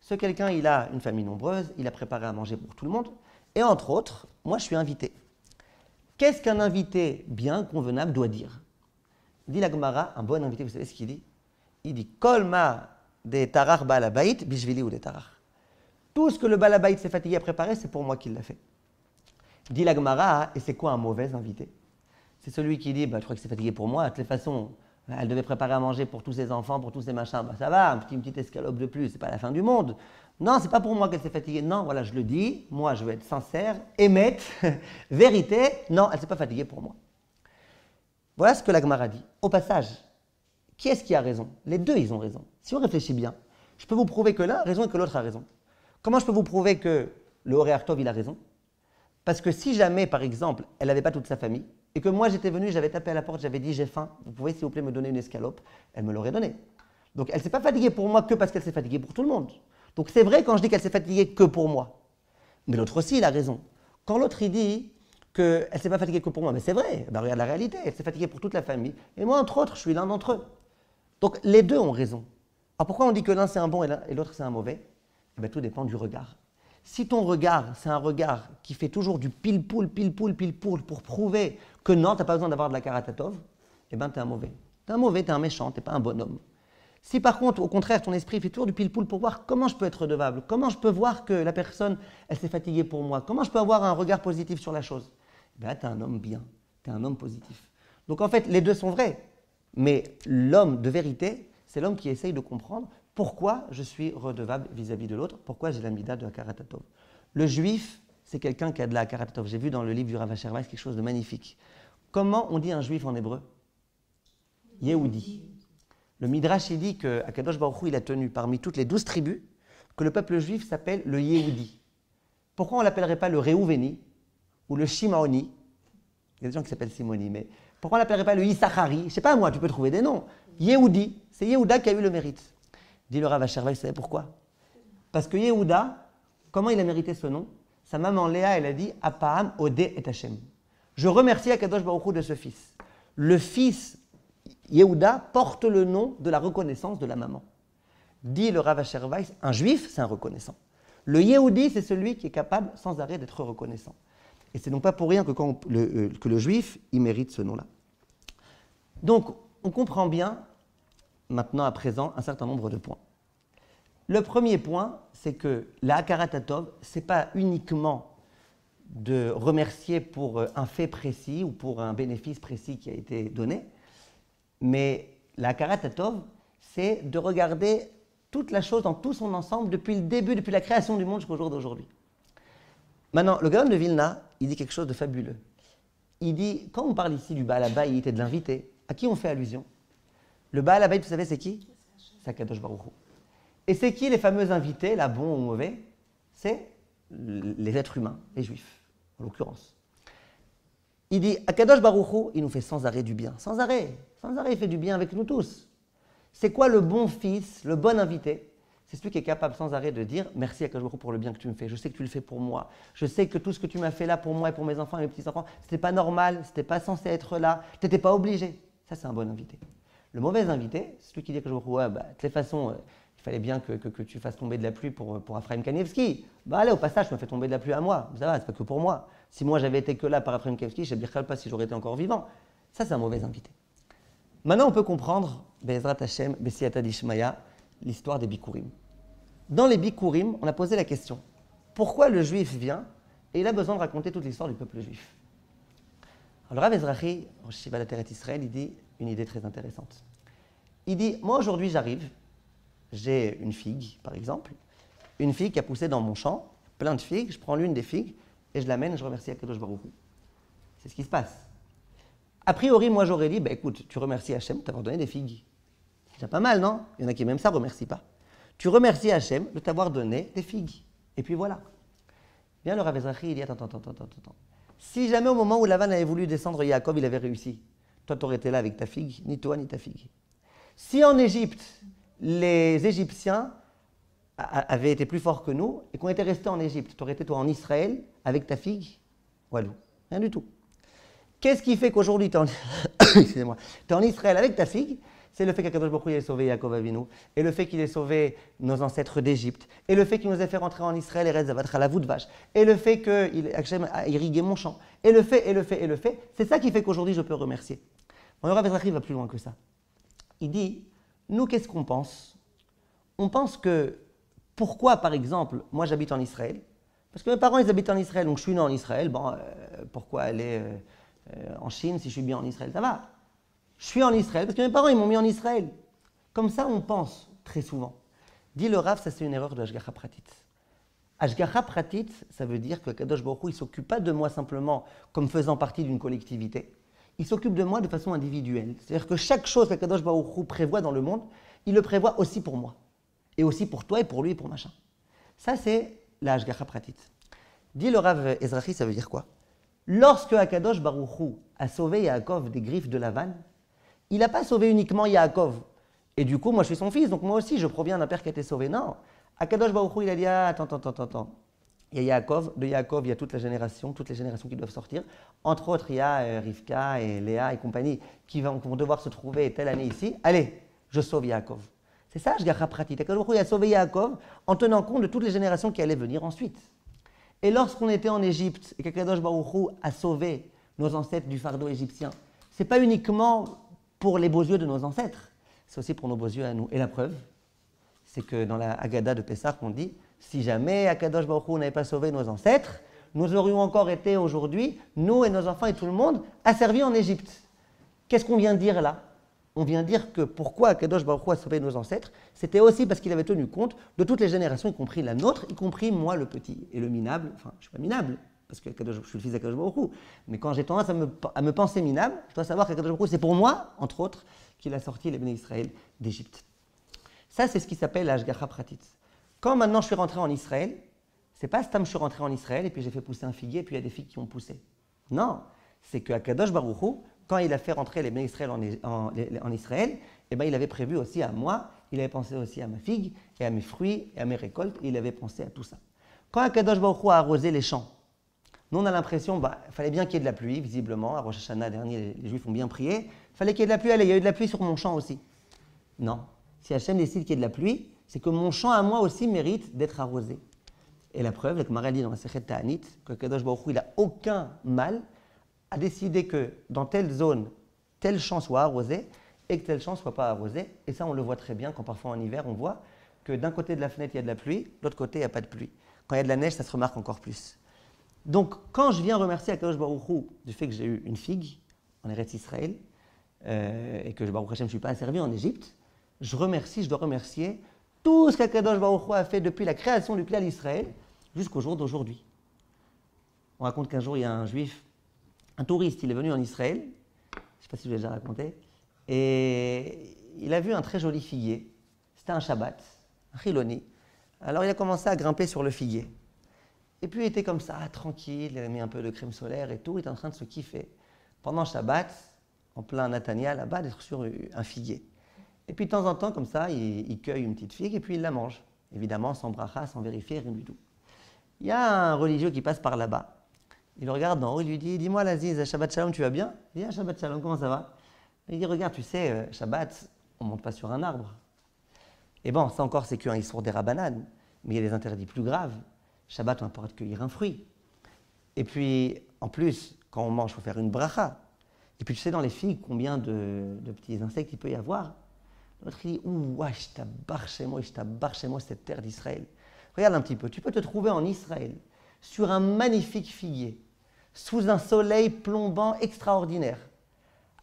Ce quelqu'un, il a une famille nombreuse, il a préparé à manger pour tout le monde et entre autres, moi je suis invité. Qu'est-ce qu'un invité bien convenable doit dire? Dit la Gemara, un bon invité, vous savez ce qu'il dit? Il dit Kol ma de tarach ba'al habayit bishvili ou de tarach. Tout ce que le ba'al habayit s'est fatigué à préparer, c'est pour moi qu'il l'a fait. Dit la Gemara, et c'est quoi un mauvais invité? C'est celui qui dit, je crois que c'est fatigué pour moi, de toute façon, elle devait préparer à manger pour tous ses enfants, pour tous ses machins, ça va, une petite escalope de plus, c'est pas la fin du monde. Non, c'est pas pour moi qu'elle s'est fatiguée, non, voilà, je le dis, moi je veux être sincère, émette, vérité, non, elle s'est pas fatiguée pour moi. Voilà ce que la Gemara dit. Au passage, qui est-ce qui a raison? Les deux, ils ont raison. Si on réfléchit bien, je peux vous prouver que l'un a raison et que l'autre a raison. Comment je peux vous prouver que le Oreach tov, il a raison? Parce que si jamais, par exemple, elle n'avait pas toute sa famille, et que moi j'étais venu, j'avais tapé à la porte, j'avais dit j'ai faim, vous pouvez s'il vous plaît me donner une escalope, elle me l'aurait donnée. Donc elle ne s'est pas fatiguée pour moi que parce qu'elle s'est fatiguée pour tout le monde. Donc c'est vrai quand je dis qu'elle s'est fatiguée que pour moi. Mais l'autre aussi, il a raison. Quand l'autre il dit qu'elle ne s'est pas fatiguée que pour moi, mais c'est vrai, regarde la réalité, elle s'est fatiguée pour toute la famille, et moi entre autres, je suis l'un d'entre eux. Donc les deux ont raison. Alors pourquoi on dit que l'un c'est un bon et l'autre c'est un mauvais? Tout dépend du regard. Si ton regard, c'est un regard qui fait toujours du pile-poule pour prouver que non, tu n'as pas besoin d'avoir de la karatatov, tu es un mauvais. Tu es un mauvais, tu es un méchant, tu n'es pas un bonhomme. Si par contre, au contraire, ton esprit fait toujours du pile-poule pour voir comment je peux être redevable, comment je peux voir que la personne, elle s'est fatiguée pour moi, comment je peux avoir un regard positif sur la chose, tu es un homme bien, tu es un homme positif. Donc en fait, les deux sont vrais, mais l'homme de vérité, c'est l'homme qui essaye de comprendre pourquoi je suis redevable vis-à-vis de l'autre, pourquoi j'ai la mida de la karatatov. Le juif, c'est quelqu'un qui a de la karatatov. J'ai vu dans le livre du Rav Asher Weiss quelque chose de magnifique. Comment on dit un juif en hébreu? Yehudi. Le Midrash il dit qu'Akadosh Baruch Hu, il a tenu parmi toutes les 12 tribus que le peuple juif s'appelle le Yehudi. Pourquoi on ne l'appellerait pas le Réouveni ou le Shimaoni? Il y a des gens qui s'appellent Simoni, mais pourquoi on ne l'appellerait pas le Issachari? Je ne sais pas moi, tu peux trouver des noms. Yehudi, c'est Yehuda qui a eu le mérite. Dit le Rav Asher Weiss, vous savez pourquoi? Parce que Yehuda, comment il a mérité ce nom? Sa maman Léa, elle a dit Apaham Odé et Hachem. Je remercie Akadosh Baruch Hu de ce fils. Le fils Yehuda porte le nom de la reconnaissance de la maman. Dit le Rav Asher Weiss, un juif, c'est un reconnaissant. Le Yehudi, c'est celui qui est capable sans arrêt d'être reconnaissant. Et c'est donc pas pour rien que le juif, il mérite ce nom-là. Donc, on comprend bien maintenant, à présent, un certain nombre de points. Le premier point, c'est que la karatatov, ce n'est pas uniquement de remercier pour un fait précis ou pour un bénéfice précis qui a été donné, mais la karatatov, c'est de regarder toute la chose dans tout son ensemble depuis le début, depuis la création du monde jusqu'au jour d'aujourd'hui. Maintenant, le Gaon de Vilna, il dit quelque chose de fabuleux. Il dit, quand on parle ici du Baal Habayit et de l'invité, à qui on fait allusion? Le Baal Habayit, vous savez, c'est qui? C'est Akadosh Baruch Hu. Et c'est qui les fameux invités, là, bons ou mauvais? C'est les êtres humains, les juifs, en l'occurrence. Il dit, Akadosh Baruch Hu, il nous fait sans arrêt du bien. Sans arrêt, il fait du bien avec nous tous. C'est quoi le bon fils, le bon invité? C'est celui qui est capable sans arrêt de dire merci à Akadosh Baruch Hu pour le bien que tu me fais. Je sais que tu le fais pour moi. Je sais que tout ce que tu m'as fait là pour moi et pour mes enfants et mes petits-enfants, c'était pas normal, c'était pas censé être là, tu n'étais pas obligé. Ça, c'est un bon invité. Le mauvais invité, c'est celui qui dit à Akadosh Baruch Hu, ouais, de toutes les façons, il fallait bien que tu fasses tomber de la pluie pour Ephraim Kanievski. Bah allez, au passage, tu me fais tomber de la pluie à moi. Ça va, c'est pas que pour moi. Si moi j'avais été que là par Ephraim Kanievski, je ne sais pas si j'aurais été encore vivant. Ça, c'est un mauvais invité. Maintenant, on peut comprendre, Be'ezrat Hashem, B'siyata d'Ishmaya, l'histoire des Bikurim. Dans les Bikurim, on a posé la question, pourquoi le juif vient et il a besoin de raconter toute l'histoire du peuple juif? Alors, Rav Ezrahi, en Shiva la Terre Israël, il dit une idée très intéressante. Il dit, moi aujourd'hui j'arrive, j'ai une figue, par exemple, une figue qui a poussé dans mon champ, plein de figues, je prends l'une des figues et je l'amène et je remercie Akadosh Baruch Hu. C'est ce qui se passe. A priori, moi j'aurais dit, bah, écoute, tu remercies Hachem de t'avoir donné des figues. C'est déjà pas mal, non? Il y en a qui même ça ne remercient pas. Tu remercies Hachem de t'avoir donné des figues. Et puis voilà. Bien, le Rav Ezrahi, il dit, attends. Si jamais au moment où Lavan avait voulu descendre Yaakov, il avait réussi, toi tu aurais été là avec ta figue, ni toi ni ta figue. Si en Égypte, les Égyptiens avaient été plus forts que nous et qu'on était restés en Égypte, tu aurais été toi en Israël avec ta figue? Walou, rien du tout. Qu'est-ce qui fait qu'aujourd'hui tu es en Israël avec ta figue? C'est le fait qu'Akadosh Baruch Hu ait sauvé Yaakov Avinu, et le fait qu'il ait sauvé nos ancêtres d'Égypte, et le fait qu'il nous ait fait rentrer en Israël et Rezavat la voûte de vache, et le fait qu'Hachem a irrigué mon champ, et le fait, c'est ça qui fait qu'aujourd'hui je peux remercier. Mon Rav Ezrahi va plus loin que ça. Il dit, nous qu'est-ce qu'on pense? On pense que, pourquoi par exemple, moi j'habite en Israël? Parce que mes parents ils habitent en Israël, donc je suis né en Israël, bon, pourquoi aller en Chine si je suis bien en Israël? Ça va. Je suis en Israël parce que mes parents ils m'ont mis en Israël. Comme ça, on pense très souvent. Dit le Rav, ça c'est une erreur de Hashgacha Pratit. Hashgacha Pratit, ça veut dire que Kadosh Baruch Hu, il ne s'occupe pas de moi simplement comme faisant partie d'une collectivité. Il s'occupe de moi de façon individuelle. C'est-à-dire que chaque chose que Kadosh Baruch Hu prévoit dans le monde, il le prévoit aussi pour moi. Et aussi pour toi et pour lui et pour machin. Ça c'est la Hashgacha Pratit. Dit le Rav Ezrahi, ça veut dire quoi? Lorsque Akadosh Baruch Hu a sauvé Yaakov des griffes de Lavan, il n'a pas sauvé uniquement Yaakov. Et du coup, moi, je suis son fils, donc moi aussi, je proviens d'un père qui a été sauvé. Non. Akadosh Baruch Hu, il a dit, ah, attends. Il y a Yaakov, de Yaakov, il y a toutes les générations qui doivent sortir. Entre autres, il y a Rivka et Léa et compagnie qui vont devoir se trouver telle année ici. Allez, je sauve Yaakov. C'est ça, Hashgacha Pratit. Akadosh Baruch Hu, il a sauvé Yaakov en tenant compte de toutes les générations qui allaient venir ensuite. Et lorsqu'on était en Égypte et qu'Akadosh Baruch Hu a sauvé nos ancêtres du fardeau égyptien, ce n'est pas uniquement pour les beaux yeux de nos ancêtres, c'est aussi pour nos beaux yeux à nous. Et la preuve, c'est que dans la Haggadah de Pessah, on dit, si jamais Akadosh Baruch Hu n'avait pas sauvé nos ancêtres, nous aurions encore été aujourd'hui, nous et nos enfants et tout le monde, asservis en Égypte. Qu'est-ce qu'on vient de dire là? On vient dire que pourquoi Akadosh Baruch Hu a sauvé nos ancêtres, c'était aussi parce qu'il avait tenu compte de toutes les générations, y compris la nôtre, y compris moi le petit. Et le minable, enfin je ne suis pas minable, parce que je suis le fils d'Akadosh Baruch Hu, mais quand j'ai tendance à me penser minable, je dois savoir qu'Akadosh Baruch Hu, c'est pour moi, entre autres, qu'il a sorti les Béné Israël d'Égypte. Ça, c'est ce qui s'appelle la Hashgacha Pratit. Quand maintenant je suis rentré en Israël, c'est pas Stam je suis rentré en Israël et puis j'ai fait pousser un figuier et puis il y a des figues qui ont poussé. Non, c'est que Akadosh Baruch Hu, quand il a fait rentrer les Béné Israël en Israël, eh ben, il avait prévu aussi à moi, il avait pensé aussi à ma figue et à mes fruits et à mes récoltes, et il avait pensé à tout ça. Quand Akadosh Baruch Hu a arrosé les champs, nous on a l'impression, il fallait bien qu'il y ait de la pluie, visiblement, à Rosh Hashanah dernier, les Juifs ont bien prié, il fallait qu'il y ait de la pluie, allez, il y a eu de la pluie sur mon champ aussi. Non, si Hachem décide qu'il y ait de la pluie, c'est que mon champ à moi aussi mérite d'être arrosé. Et la preuve, le Gemara dit dans la Sechet Ta'anit, que Akadosh Baruch Hu, il n'a aucun mal à décider que dans telle zone, tel champ soit arrosé et que tel champ ne soit pas arrosé. Et ça, on le voit très bien quand parfois en hiver, on voit que d'un côté de la fenêtre, il y a de la pluie, de l'autre côté, il n'y a pas de pluie. Quand il y a de la neige, ça se remarque encore plus. Donc, quand je viens remercier Akadosh Baruch Hu du fait que j'ai eu une figue en Eretz Israël et que Baruch Hashem, je ne suis pas asservi en Égypte, je dois remercier tout ce qu'Akadosh Baruch Hu a fait depuis la création du Klal Israël jusqu'au jour d'aujourd'hui. On raconte qu'un jour, il y a un juif, un touriste, il est venu en Israël, je ne sais pas si je l'ai déjà raconté, et il a vu un très joli figuier. C'était un Shabbat, un chiloni. Alors il a commencé à grimper sur le figuier. Et puis il était comme ça, tranquille, il a mis un peu de crème solaire et tout, il était en train de se kiffer. Pendant Shabbat, en plein Natania, là-bas, d'être sur un figuier. Et puis de temps en temps, comme ça, il cueille une petite figue et puis il la mange. Évidemment, sans bracha, sans vérifier, rien du tout. Il y a un religieux qui passe par là-bas. Il le regarde d'en haut, il lui dit « Dis-moi, l'Aziz, Shabbat Shalom, tu vas bien ?» Il dit « Shabbat Shalom, comment ça va ?» Il dit « Regarde, tu sais, Shabbat, on ne monte pas sur un arbre. » Et bon, ça encore, c'est qu'un issour des rabanan, mais il y a des interdits plus graves. Shabbat, on ne pourra cueillir un fruit. Et puis, en plus, quand on mange, il faut faire une bracha. Et puis, tu sais, dans les figues, combien de petits insectes il peut y avoir. L'autre, il dit, ouh, je t'abarre chez moi, cette terre d'Israël. Regarde un petit peu, tu peux te trouver en Israël, sur un magnifique figuier, sous un soleil plombant extraordinaire,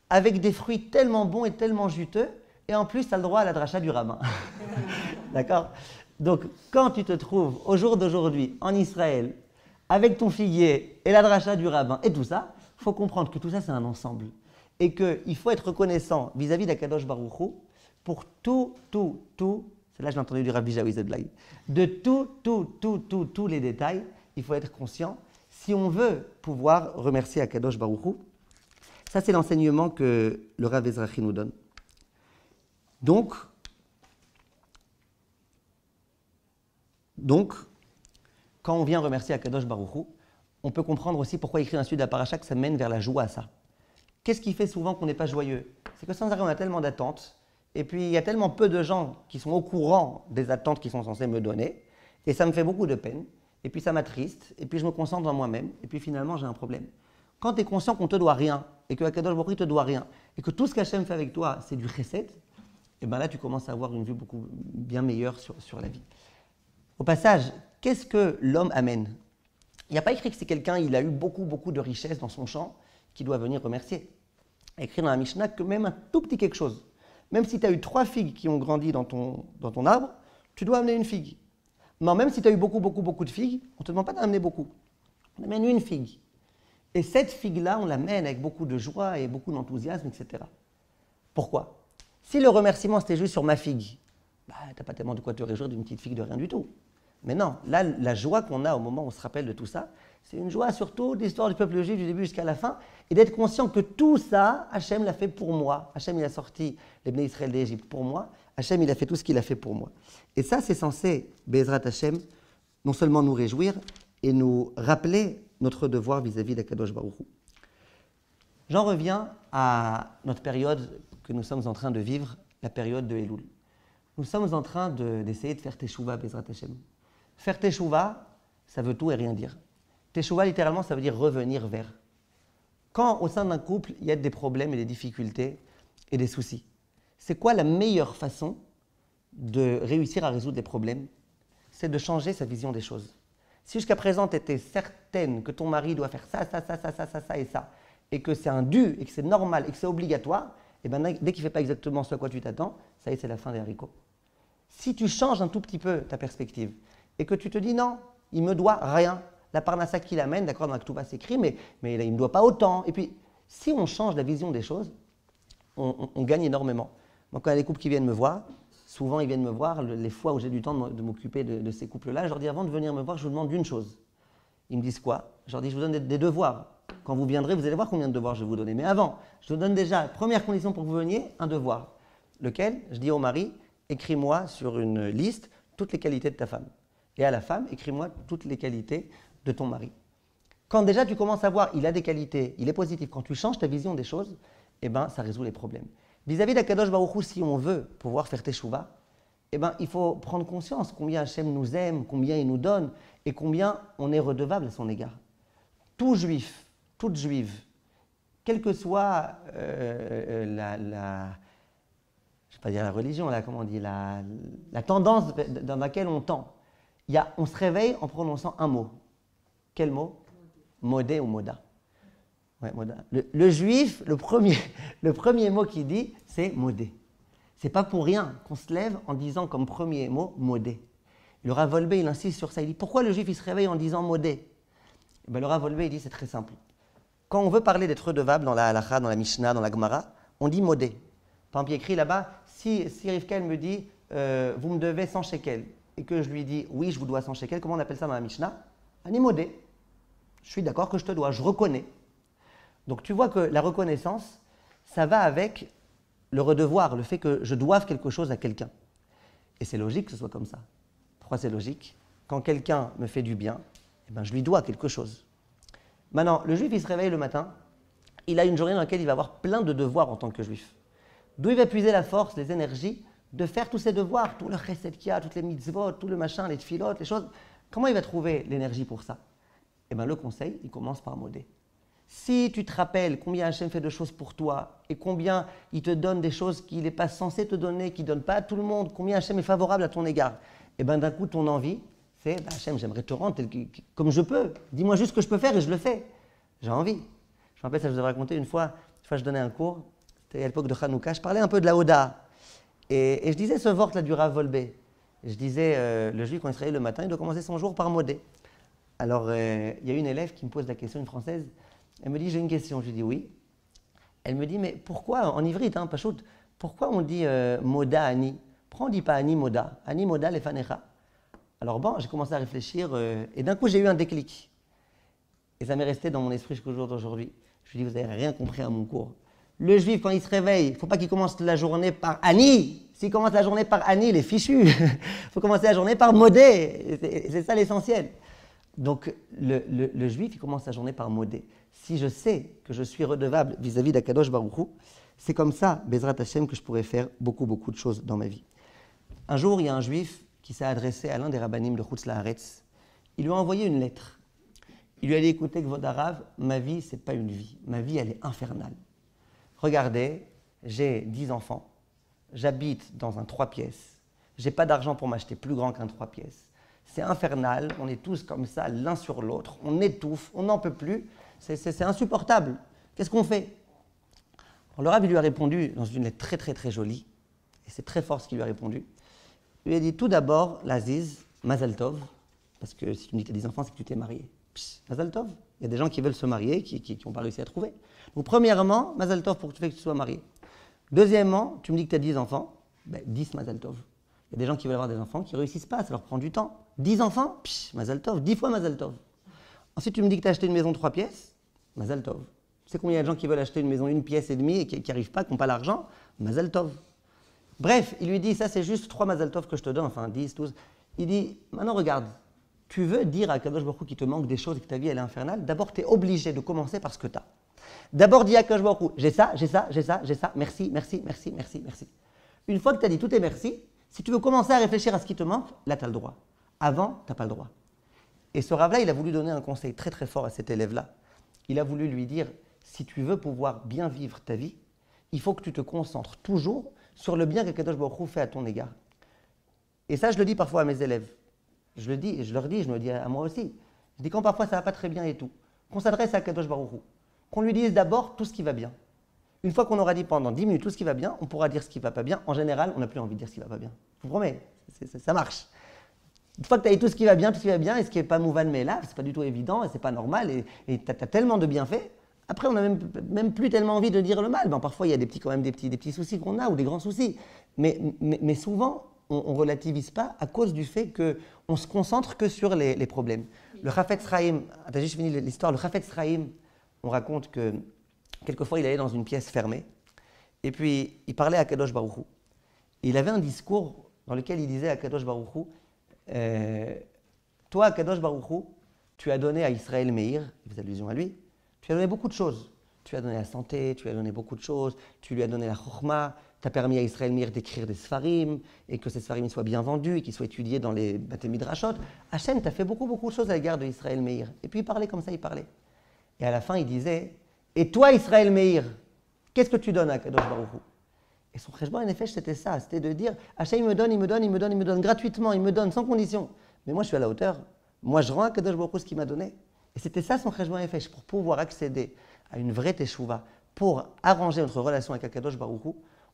avec des fruits tellement bons et tellement juteux, et en plus, tu as le droit à la dracha du rabbin. D'accord? Donc, quand tu te trouves au jour d'aujourd'hui en Israël, avec ton figuier et la dracha du rabbin et tout ça, il faut comprendre que tout ça, c'est un ensemble. Et qu'il faut être reconnaissant vis-à-vis d'Akadosh Baruch Hu pour tout, c'est là que j'ai entendu du Rav Bijawi Zedlai, de tous les détails, il faut être conscient si on veut pouvoir remercier Akadosh Baruch Hu. Ça, c'est l'enseignement que le Rav Ezrachi nous donne. Donc, quand on vient remercier Akadosh Baruch Hu, on peut comprendre aussi pourquoi il écrit dans la suite de la paracha que ça mène vers la joie, ça. Qu'est-ce qui fait souvent qu'on n'est pas joyeux? C'est que sans arrêt, on a tellement d'attentes, et puis il y a tellement peu de gens qui sont au courant des attentes qu'ils sont censés me donner, et ça me fait beaucoup de peine, et puis ça m'attriste, et puis je me concentre dans moi-même, et puis finalement j'ai un problème. Quand tu es conscient qu'on ne te doit rien, et que Akadosh Baruch Hu ne te doit rien, et que tout ce qu'Hachem fait avec toi, c'est du chesed, et bien là tu commences à avoir une vue beaucoup bien meilleure sur la vie. Au passage, qu'est-ce que l'homme amène? Il n'y a pas écrit que c'est quelqu'un, il a eu beaucoup de richesses dans son champ, qui doit venir remercier. Il y a écrit dans la Mishnah que même un tout petit quelque chose, même si tu as eu 3 figues qui ont grandi dans ton arbre, tu dois amener une figue. Mais même si tu as eu beaucoup de figues, on ne te demande pas d'amener beaucoup. On amène une figue. Et cette figue-là, on l'amène avec beaucoup de joie et beaucoup d'enthousiasme, etc. Pourquoi? Si le remerciement c'était juste sur ma figue, tu n'as pas tellement de quoi te réjouir d'une petite figue de rien du tout. Mais non, là, la joie qu'on a au moment où on se rappelle de tout ça, c'est une joie surtout de l'histoire du peuple juif du début jusqu'à la fin, et d'être conscient que tout ça, Hachem l'a fait pour moi. Hachem, il a sorti les Bnei Israël d'Égypte pour moi. Hachem, il a fait tout ce qu'il a fait pour moi. Et ça, c'est censé, Be'ezrat Hachem, non seulement nous réjouir, et nous rappeler notre devoir vis-à-vis d'Akadosh Baruch Hu. J'en reviens à notre période que nous sommes en train de vivre, la période de Elul. Nous sommes en train d'essayer de faire Teshuvah, Be'ezrat Hachem. Faire Teshuvah, ça veut tout et rien dire. Teshuvah, littéralement, ça veut dire revenir vers. Quand au sein d'un couple, il y a des problèmes et des difficultés et des soucis, c'est quoi la meilleure façon de réussir à résoudre les problèmes? C'est de changer sa vision des choses. Si jusqu'à présent, tu étais certaine que ton mari doit faire ça et ça, et que c'est un dû, et que c'est normal, et que c'est obligatoire, et bien dès qu'il ne fait pas exactement ce à quoi tu t'attends, ça y est, c'est la fin des haricots. Si tu changes un tout petit peu ta perspective, et que tu te dis non, il ne me doit rien, la parnassa qu'il amène, d'accord, dans la Ketouba c'est écrit, mais il ne me doit pas autant. Et puis, si on change la vision des choses, on gagne énormément. Donc, quand il y a des couples qui viennent me voir, souvent ils viennent me voir, les fois où j'ai du temps de m'occuper de ces couples-là, je leur dis avant de venir me voir, je vous demande une chose. Ils me disent quoi? Je leur dis, je vous donne des devoirs. Quand vous viendrez, vous allez voir combien de devoirs je vais vous donner. Mais avant, je vous donne déjà, première condition pour que vous veniez, un devoir. Lequel? Je dis au mari, écris-moi sur une liste toutes les qualités de ta femme. Et à la femme, écris-moi toutes les qualités de ton mari. Quand déjà tu commences à voir, il a des qualités, il est positif, quand tu changes ta vision des choses, eh ben, ça résout les problèmes. Vis-à-vis d'Akadosh Baruch Hu, si on veut pouvoir faire Teshuvah, eh ben, il faut prendre conscience combien Hachem nous aime, combien il nous donne, et combien on est redevable à son égard. Tout juif, toute juive, quelle que soit je ne vais pas dire la religion, là, comment on dit, la tendance dans laquelle on tend, on se réveille en prononçant un mot. Quel mot? Modé ou moda. Ouais, moda. Le juif, le premier mot qu'il dit, c'est modé. C'est pas pour rien qu'on se lève en disant comme premier mot modé. Le Rav Wolbe, il insiste sur ça. Il dit pourquoi le juif il se réveille en disant modé? Ben, le Rav Wolbe, il dit c'est très simple. Quand on veut parler d'être redevable dans la halakha, dans la Mishnah, dans la Gemara, on dit modé. Par exemple, il y a écrit là-bas, si Rivka me dit vous me devez 100 shekels et que je lui dis oui, je vous dois 100 shekels, comment on appelle ça dans la Mishnah? Ani modé. Je suis d'accord que je te dois, je reconnais. Donc tu vois que la reconnaissance, ça va avec le redevoir, le fait que je doive quelque chose à quelqu'un. Et c'est logique que ce soit comme ça. Pourquoi c'est logique? Quand quelqu'un me fait du bien, eh ben, je lui dois quelque chose. Maintenant, le juif, il se réveille le matin, il a une journée dans laquelle il va avoir plein de devoirs en tant que juif. D'où il va puiser la force, les énergies de faire tous ses devoirs, tout le chesed qu'il y a, toutes les mitzvot, tout le machin, les tfilotes, les choses. Comment il va trouver l'énergie pour ça? Eh bien, le conseil, il commence par modé. Si tu te rappelles combien Hachem fait de choses pour toi et combien il te donne des choses qu'il n'est pas censé te donner, qu'il ne donne pas à tout le monde, combien Hachem est favorable à ton égard, et bien d'un coup, ton envie, c'est Hachem, j'aimerais te rendre comme je peux. Dis-moi juste ce que je peux faire et je le fais. J'ai envie. Je me rappelle, ça je vous avais raconté une fois je donnais un cours, c'était à l'époque de Hanouka, je parlais un peu de la Oda. Et je disais ce vort là du Rav Wolbe. Je disais, le juif, quand il se réveille le matin, il doit commencer son jour par modé. Alors, il y a une élève qui me pose la question, une Française. Elle me dit, j'ai une question. Je lui dis oui. Elle me dit, mais pourquoi, en ivrite, Pachout, pourquoi on dit moda ani? Pourquoi on ne dit pas ani moda? Ani moda lefanecha. Alors bon, j'ai commencé à réfléchir et d'un coup, j'ai eu un déclic. Et ça m'est resté dans mon esprit jusqu'au jour d'aujourd'hui. Je lui dis, vous n'avez rien compris à mon cours. Le juif, quand il se réveille, il ne faut pas qu'il commence la journée par ani. S'il commence la journée par ani, il est fichu. Il faut commencer la journée par modé. C'est ça l'essentiel. Donc, le juif, il commence sa journée par modé. Si je sais que je suis redevable vis-à-vis d'Akadosh Baruch Hu, c'est comme ça, Bezrat Hashem, que je pourrais faire beaucoup de choses dans ma vie. Un jour, il y a un juif qui s'est adressé à l'un des rabbanim de Chutz La'aretz. Il lui a envoyé une lettre. Il lui a dit, écoutez, Kvod Harav, ma vie, ce n'est pas une vie. Ma vie, elle est infernale. Regardez, j'ai 10 enfants. J'habite dans un 3 pièces. Je n'ai pas d'argent pour m'acheter plus grand qu'un 3 pièces. C'est infernal, on est tous comme ça, l'un sur l'autre, on étouffe, on n'en peut plus, c'est insupportable. Qu'est-ce qu'on fait? Alors, le Rav lui a répondu dans une lettre très jolie, et c'est très fort ce qu'il lui a répondu. Il lui a dit tout d'abord, l'Aziz, Mazal Tov, parce que si tu me dis que tu as des enfants, c'est que tu t'es marié. Psst, Mazal Tov, il y a des gens qui veulent se marier, qui n'ont pas réussi à trouver. Donc premièrement, Mazal Tov pour que tu sois marié. Deuxièmement, tu me dis que tu as 10 enfants, 10 Mazal Tov. Il y a des gens qui veulent avoir des enfants qui ne réussissent pas, ça leur prend du temps. 10 enfants, Mazal Tov, 10 fois Mazal Tov. Ensuite, tu me dis que tu as acheté une maison 3 pièces, Mazal Tov. Tu sais combien il y a de gens qui veulent acheter une maison 1 pièce et demie et qui n'arrivent pas, qui n'ont pas l'argent? Mazal Tov. Bref, il lui dit, ça c'est juste 3 Mazal Tov que je te donne, enfin 10, 12. Il dit, maintenant regarde, tu veux dire à Kadosh Baruch Hu qu'il te manque des choses et que ta vie elle est infernale, d'abord tu es obligé de commencer par ce que tu as. D'abord dis à Kadosh Baruch Hu, j'ai ça, merci. Une fois que tu as dit tout est merci, si tu veux commencer à réfléchir à ce qui te manque, là tu as le droit. Avant, tu n'as pas le droit. Et ce Rav-là, il a voulu donner un conseil très fort à cet élève-là. Il a voulu lui dire, si tu veux pouvoir bien vivre ta vie, il faut que tu te concentres toujours sur le bien que Kadosh Baruch Hu fait à ton égard. Et ça, je le dis parfois à mes élèves. Je le dis et je leur dis, je me le dis à moi aussi. Je dis quand parfois ça ne va pas très bien et tout, qu'on s'adresse à Kadosh Baruch Hu, qu'on lui dise d'abord tout ce qui va bien. Une fois qu'on aura dit pendant 10 minutes tout ce qui va bien, on pourra dire ce qui ne va pas bien. En général, on n'a plus envie de dire ce qui ne va pas bien. Je vous promets, ça marche. Une fois que tu as dit tout ce qui va bien, et ce qui n'est pas mouvan mais là, c'est pas du tout évident et c'est pas normal et tu as tellement de bienfaits. Après, on n'a même plus tellement envie de dire le mal. Bon, parfois, il y a quand même des petits soucis qu'on a ou des grands soucis. Mais souvent, on ne relativise pas à cause du fait qu'on se concentre que sur les problèmes. Le Chafetz Chaim, tu as juste fini l'histoire, le Chafetz Chaim, on raconte que quelquefois, il allait dans une pièce fermée et puis il parlait à Kadosh Baruch Hu. Il avait un discours dans lequel il disait à Kadosh Baruch Hu, toi, Kadosh Baruch Hu, tu as donné à Israël Meir, il fait allusion à lui, tu as donné beaucoup de choses. Tu as donné la santé, tu as donné beaucoup de choses, tu lui as donné la chokhma, tu as permis à Israël Meir d'écrire des sfarim, et que ces sfarim soient bien vendus, et qu'ils soient étudiés dans les Bate Midrashot. Hachem, tu as fait beaucoup de choses à l'égard de Israël Meir. Et puis il parlait comme ça, il parlait. Et à la fin, il disait, et toi, Israël Meir, qu'est-ce que tu donnes à Kadosh Baruch Hu? Et son cheshbon nefesh, c'était ça, c'était de dire, Hachem, il me donne gratuitement, il me donne sans condition. Mais moi, je suis à la hauteur. Moi, je rends à Kadosh Baruch Hu ce qu'il m'a donné. Et c'était ça son cheshbon nefesh, pour pouvoir accéder à une vraie teshuva, pour arranger notre relation avec Akadosh Baruch Hu,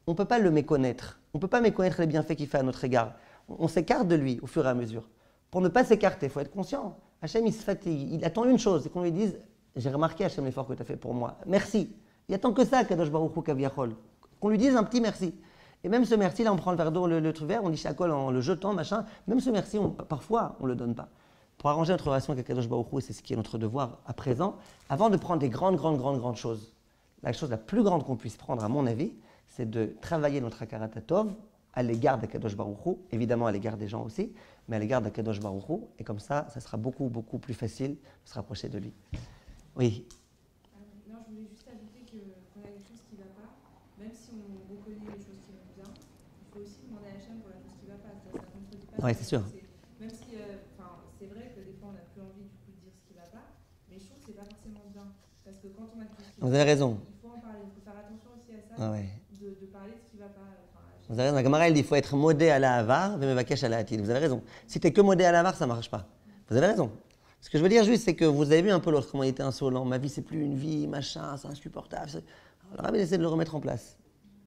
on ne peut pas le méconnaître. On ne peut pas méconnaître les bienfaits qu'il fait à notre égard. On s'écarte de lui au fur et à mesure. Pour ne pas s'écarter, il faut être conscient. Hachem, il se fatigue. Il attend une chose, c'est qu'on lui dise « J'ai remarqué, Hachem, l'effort que tu as fait pour moi. Merci. » Il attend que ça, Kadosh Baruch Hu Kaviachol. Qu'on lui dise un petit merci. Et même ce merci, là, on prend le verre d'eau, le truc vert, on dit Shakol en le jetant, machin. Même ce merci, parfois, on ne le donne pas. Pour arranger notre relation avec Kadosh Baruch Hu, et c'est ce qui est notre devoir à présent, avant de prendre des grandes choses, la chose la plus grande qu'on puisse prendre, à mon avis, c'est de travailler notre Hakarat Tov à l'égard d'Akadosh Baruch Hu, évidemment à l'égard des gens aussi, mais à l'égard d'Akadosh Baruch Hu, et comme ça sera beaucoup plus facile de se rapprocher de lui. Oui. Non, je voulais juste ajouter que quand il y a quelque chose qui ne va pas, même si on reconnaît les choses qui vont bien, il faut aussi demander à Hachem pour la chose qui ne va pas. Ça ne contredit pas. Oui, c'est sûr. Même si, c'est vrai que des fois on n'a plus envie du coup de dire ce qui ne va pas, mais je trouve que ce n'est pas forcément bien. Parce que quand on a quelque chose qui Vous avez raison. il faut en parler, il faut faire attention aussi à ça, Ah ouais. de parler de ce qui ne va pas. Vous avez raison. La Gemara, elle dit qu'il faut être modé à la havar, vemevakesh à la hatid. Vous avez raison. Si tu es que modé à la havar, ça ne marche pas. Vous avez raison. Ce que je veux dire juste, c'est que vous avez vu un peu l'autre, comment il était insolent. Ma vie, c'est plus une vie, machin, c'est insupportable. Alors, le Rabbi essaie de le remettre en place.